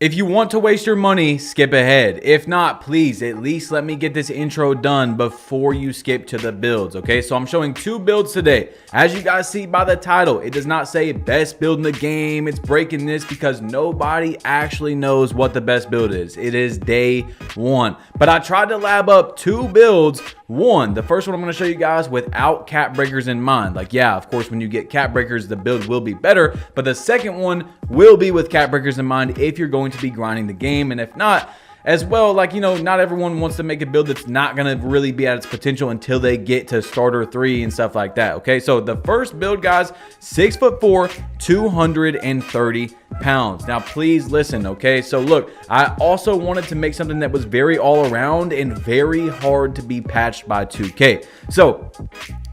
If you want to waste your money, skip ahead. If not, please at least let me get this intro done before you skip to the builds, okay? So I'm showing two builds today. As you guys see by the title, it does not say best build in the game. It's breaking this because nobody actually knows what the best build is. It is day one. But I tried to lab up two builds. One, the first one I'm going to show you guys without cap breakers in mind. Like, yeah, of course, when you get cap breakers, the build will be better. But the second one will be with cap breakers in mind if you're going to be grinding the game. And if not, as well, like, you know, not everyone wants to make a build that's not going to really be at its potential until they get to starter 3 and stuff like that. Okay, so the first build, guys, 6'4", 230 pounds. Now, please listen, okay? So look, I also wanted to make something that was very all around and very hard to be patched by 2K. So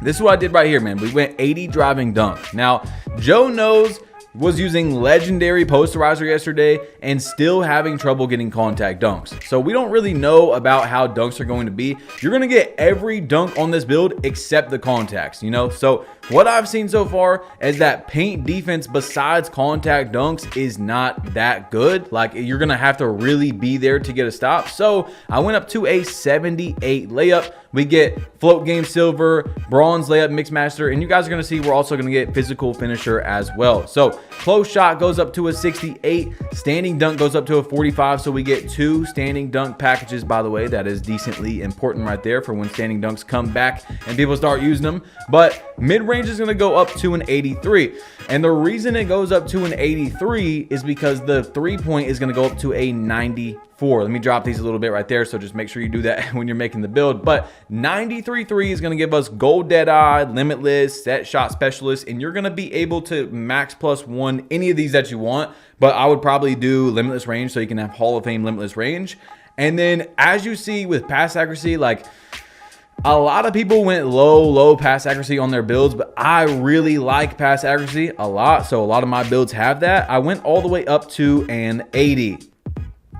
this is what I did right here, man. We went 80 driving dunk. Now, Joe knows was using legendary posterizer yesterday and still having trouble getting contact dunks. So we don't really know about how dunks are going to be. You're going to get every dunk on this build except the contacts, you know? So what I've seen so far is that paint defense besides contact dunks is not that good. Like, you're going to have to really be there to get a stop. So I went up to a 78 layup. We get float game silver, bronze layup, mix master, and you guys are going to see we're also going to get physical finisher as well. So close shot goes up to a 68, standing dunk goes up to a 45, so we get 2 standing dunk packages. By the way, that is decently important right there for when standing dunks come back and people start using them. But mid-range is going to go up to an 83, and the reason it goes up to an 83 is because the 3-point is going to go up to a 94. Let me drop these a little bit right there, so just make sure you do that when you're making the build. But 93.3 is going to give us gold Deadeye, limitless, set shot specialist, and you're going to be able to max +1 any of these that you want. But I would probably do limitless range so you can have Hall of Fame limitless range. And then as you see with pass accuracy, like, a lot of people went low pass accuracy on their builds, but I really like pass accuracy a lot. So a lot of my builds have that. I went all the way up to an 80.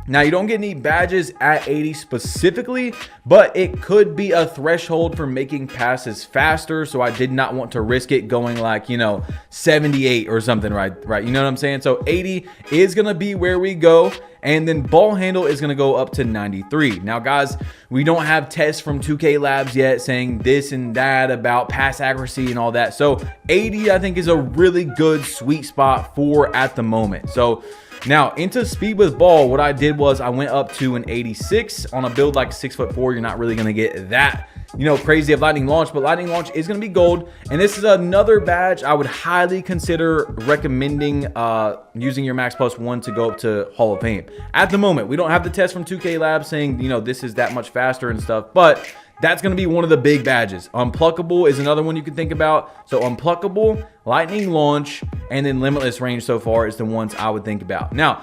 Now, you don't get any badges at 80 specifically, but it could be a threshold for making passes faster. So I did not want to risk it going like, you know, 78 or something, right? You know what I'm saying? So 80 is going to be where we go. And then ball handle is going to go up to 93. Now, guys, we don't have tests from 2K Labs yet saying this and that about pass accuracy and all that. So 80, I think, is a really good sweet spot for at the moment. So now into speed with ball, what I did was I went up to an 86 on a build like 6'4". You're not really going to get that, you know, crazy of lightning launch, but lightning launch is going to be gold. And this is another badge I would highly consider recommending using your max +1 to go up to Hall of Fame. At the moment, we don't have the test from 2K Labs saying, you know, this is that much faster and stuff, but that's going to be one of the big badges. Unpluckable is another one you can think about. So unpluckable, lightning launch, and then limitless range so far is the ones I would think about. Now,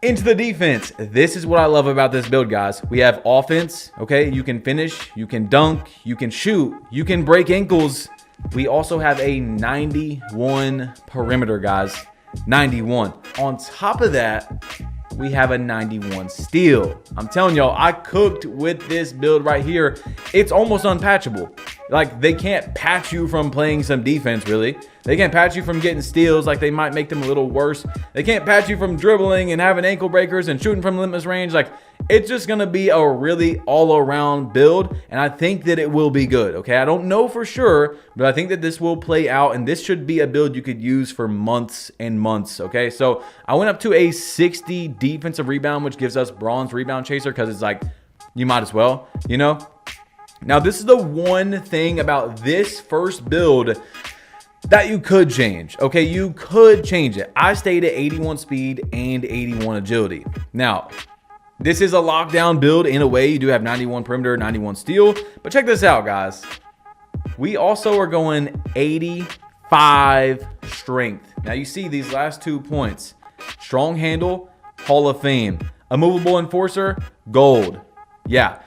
into the defense. This is what I love about this build, guys. We have offense, okay? You can finish, you can dunk, you can shoot, you can break ankles. We also have a 91 perimeter, guys. 91. On top of that, we have a 91 steal. I'm telling y'all, I cooked with this build right here. It's almost unpatchable. Like, they can't patch you from playing some defense, really. They can't patch you from getting steals. Like, they might make them a little worse. They can't patch you from dribbling and having ankle breakers and shooting from limitless range. Like, it's just going to be a really all-around build, and I think that it will be good, okay? I don't know for sure, but I think that this will play out, and this should be a build you could use for months and months, okay? So I went up to a 60 defensive rebound, which gives us bronze rebound chaser, because it's like, you might as well, you know? Now, this is the one thing about this first build that you could change, okay? You could change it. I stayed at 81 speed and 81 agility. Now, this is a lockdown build in a way. You do have 91 perimeter, 91 steal, but check this out, guys. We also are going 85 strength. Now, you see these last 2 points. Strong handle, Hall of Fame. A movable enforcer, gold. Yeah.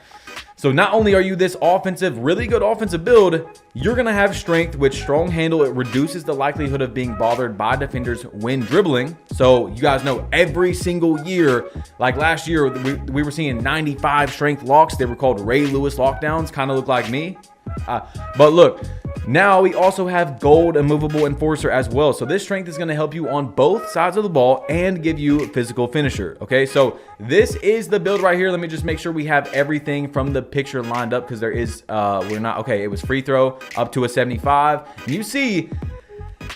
So not only are you this offensive, really good offensive build, you're going to have strength, which strong handle, it reduces the likelihood of being bothered by defenders when dribbling. So you guys know every single year, like last year, we were seeing 95 strength locks. They were called Ray Lewis lockdowns, kind of look like me. But look, Now we also have gold immovable enforcer as well. So this strength is going to help you on both sides of the ball and give you physical finisher. Okay, so this is the build right here. Let me just make sure we have everything from the picture lined up, because there is we're not okay. It was free throw up to a 75. And you see,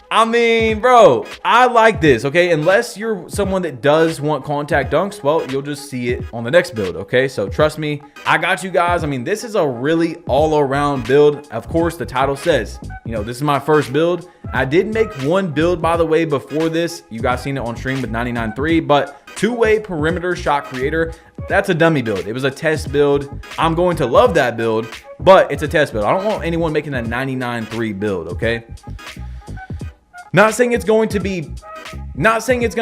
I mean, bro, I like this, okay? Unless you're someone that does want contact dunks, well, you'll just see it on the next build, okay? So trust me, I got you guys. I mean, this is a really all-around build. Of course, the title says, you know, this is my first build. I did make one build, by the way, before this. You guys seen it on stream with 99.3, but two-way perimeter shot creator, that's a dummy build. It was a test build. I'm going to love that build, but it's a test build. I don't want anyone making a 99.3 build, okay? Not saying it's going to be, not saying it's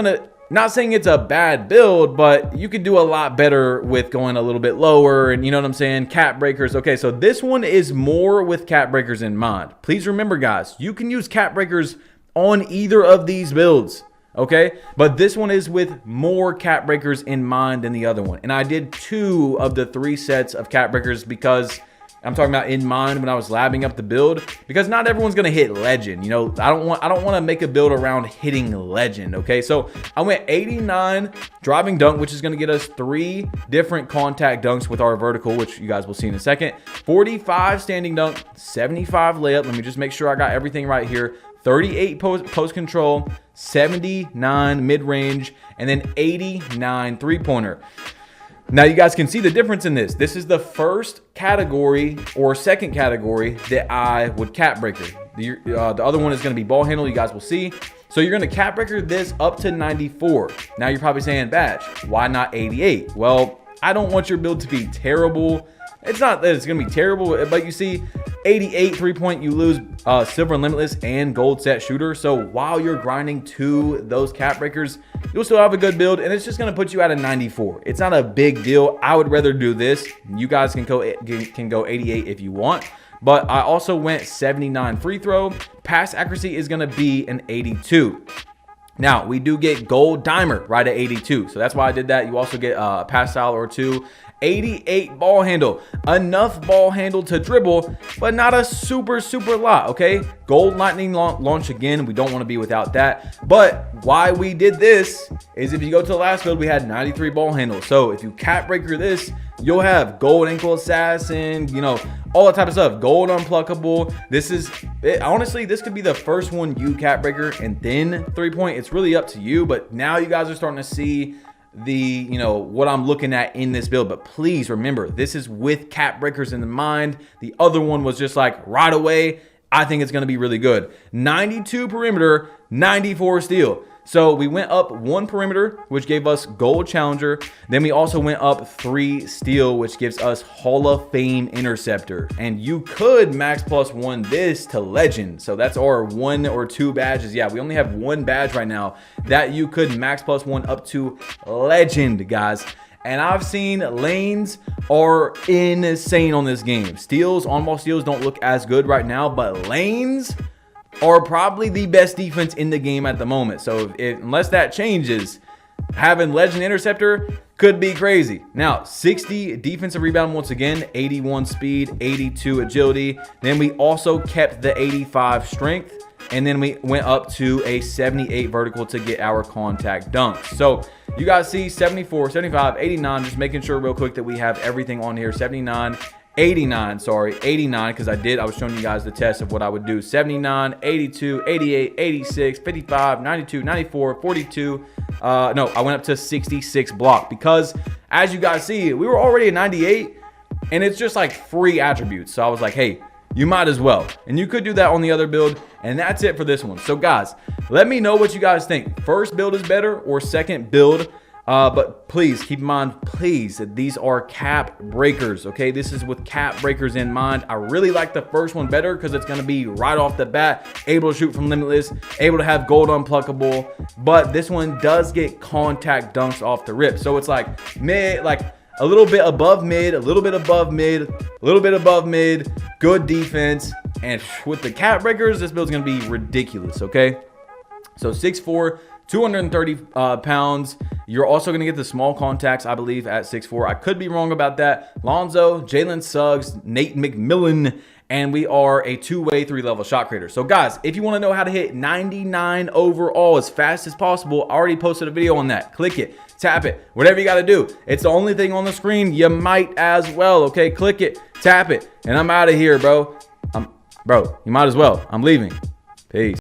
a bad build, but you could do a lot better with going a little bit lower, and you know what I'm saying? Cap breakers. Okay, so this one is more with cap breakers in mind. Please remember, guys, you can use cap breakers on either of these builds, okay? But this one is with more cap breakers in mind than the other one. And I did 2 of the 3 sets of cap breakers because I'm talking about in mind when I was labbing up the build, because not everyone's gonna hit legend. You know, I don't want to make a build around hitting legend. Okay, so I went 89 driving dunk, which is gonna get us 3 different contact dunks with our vertical, which you guys will see in a second. 45 standing dunk, 75 layup. Let me just make sure I got everything right here. 38 post control, 79 mid range, and then 89 three-pointer. Now you guys can see the difference in this. This is the first category or second category that I would cap breaker. The other one is going to be ball handle. You guys will see. So you're going to cap breaker this up to 94. Now you're probably saying, Badge, why not 88? Well, I don't want your build to be terrible. It's not that it's going to be terrible, but you see 88 3-point, you lose silver and limitless and gold set shooter. So while you're grinding to those cap breakers, you'll still have a good build, and it's just going to put you at a 94. It's not a big deal. I would rather do this. You guys can go 88 if you want. But I also went 79 free throw. Pass accuracy is going to be an 82. Now, we do get gold dimer right at 82. So that's why I did that. You also get a pass style or 2. 88 ball handle, enough ball handle to dribble, but not a super lot. Okay, gold lightning launch again, we don't want to be without that. But why we did this is, if you go to the last build, we had 93 ball handle. So if you cap breaker this, you'll have gold ankle assassin, you know, all that type of stuff. Gold unpluckable. This is it. Honestly, this could be the first one you cap breaker and then 3-point. It's really up to you, but now you guys are starting to see the, you know, what I'm looking at in this build. But please remember, this is with cap breakers in mind. The other one was just like right away. I think it's going to be really good. 92 perimeter, 94 steal. So we went up 1 perimeter, which gave us gold challenger. Then we also went up 3 steal, which gives us Hall of Fame interceptor. And you could max +1 this to legend. So that's our 1 or 2 badges. Yeah, we only have 1 badge right now that you could max +1 up to legend, guys. And I've seen lanes are insane on this game. Steals, on-ball steals don't look as good right now, but lanes are probably the best defense in the game at the moment. So unless that changes, having legend interceptor could be crazy. Now, 60 defensive rebound once again, 81 speed, 82 agility. Then we also kept the 85 strength, and then we went up to a 78 vertical to get our contact dunk. So you guys see 74, 75, 89, just making sure real quick that we have everything on here. 79, 89, sorry, 89, because I was showing you guys the test of what I would do. 79, 82, 88, 86, 55, 92, 94, 42. No, I went up to 66 block, because as you guys see, we were already at 98, and it's just like free attributes. So I was like, hey, you might as well. And you could do that on the other build. And that's it for this one. So guys, let me know what you guys think. First build is better or second build? But please keep in mind, please, that these are cap breakers, okay? This is with cap breakers in mind. I really like the first one better because it's going to be right off the bat, able to shoot from limitless, able to have gold unpluckable, but this one does get contact dunks off the rip. So it's like mid, like a little bit above mid, a little bit above mid, a little bit above mid, good defense. And with the cap breakers, this build's going to be ridiculous, okay? So 6'4", 230 pounds. You're also going to get the small contacts, I believe, at 6'4". I could be wrong about that. Lonzo, Jalen Suggs, Nate McMillan, and we are a two-way, three-level shot creator. So, guys, if you want to know how to hit 99 overall as fast as possible, I already posted a video on that. Click it, tap it, whatever you got to do. It's the only thing on the screen. You might as well, okay? Click it, tap it, and I'm out of here, bro. Bro, you might as well. I'm leaving. Peace.